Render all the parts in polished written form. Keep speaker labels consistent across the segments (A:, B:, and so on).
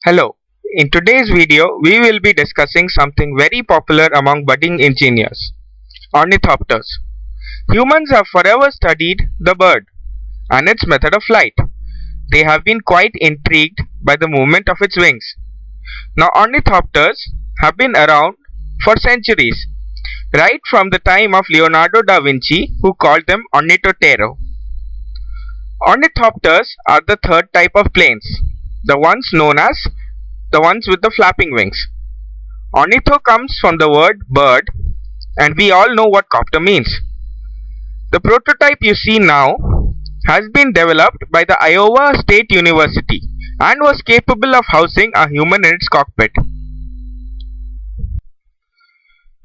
A: Hello, in today's video we will be discussing something very popular among budding engineers, ornithopters. Humans have forever studied the bird and its method of flight. They have been quite intrigued by the movement of its wings. Now ornithopters have been around for centuries, right from the time of Leonardo da Vinci, who called them ornithotero. Ornithopters are the third type of planes, the ones known as the ones with the flapping wings. Ornitho comes from the word bird, and we all know what copter means. The prototype you see now has been developed by the Iowa State University and was capable of housing a human in its cockpit.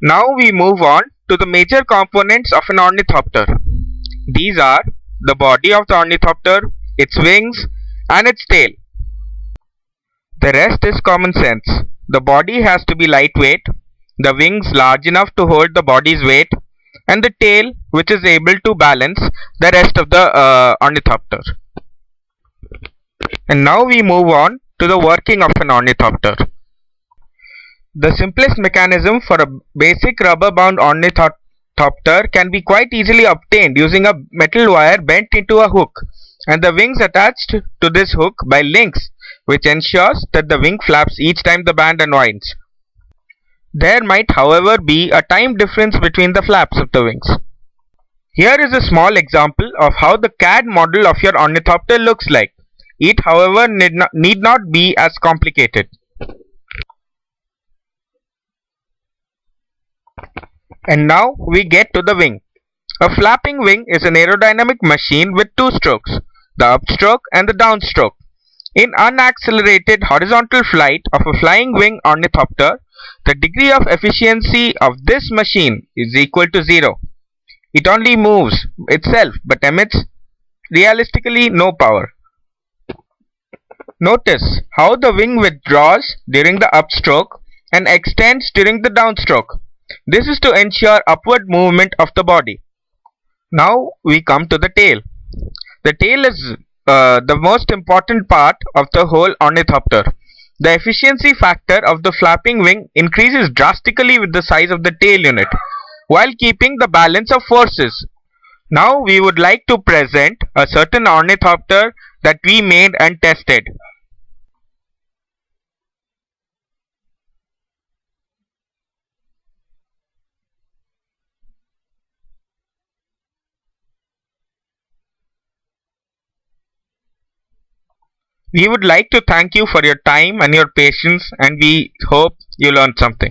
A: Now we move on to the major components of an ornithopter. These are the body of the ornithopter, its wings, and its tail. The rest is common sense. The body has to be lightweight, the wings large enough to hold the body's weight, and the tail which is able to balance the rest of the ornithopter. And now we move on to the working of an ornithopter. The simplest mechanism for a basic rubber-bound ornithopter can be quite easily obtained using a metal wire bent into a hook and the wings attached to this hook by links, which ensures that the wing flaps each time the band unwinds. There might, however, be a time difference between the flaps of the wings. Here is a small example of how the CAD model of your ornithopter looks like. It, however, need not be as complicated. And now we get to the wing. A flapping wing is an aerodynamic machine with two strokes, the upstroke and the downstroke. In unaccelerated horizontal flight of a flying wing ornithopter, the degree of efficiency of this machine is equal to 0. It only moves itself but emits realistically no power. Notice how the wing withdraws during the upstroke and extends during the downstroke. This is to ensure upward movement of the body. Now we come to the tail. The tail is the most important part of the whole ornithopter. The efficiency factor of the flapping wing increases drastically with the size of the tail unit, while keeping the balance of forces. Now we would like to present a certain ornithopter that we made and tested. We would like to thank you for your time and your patience, and we hope you learned something.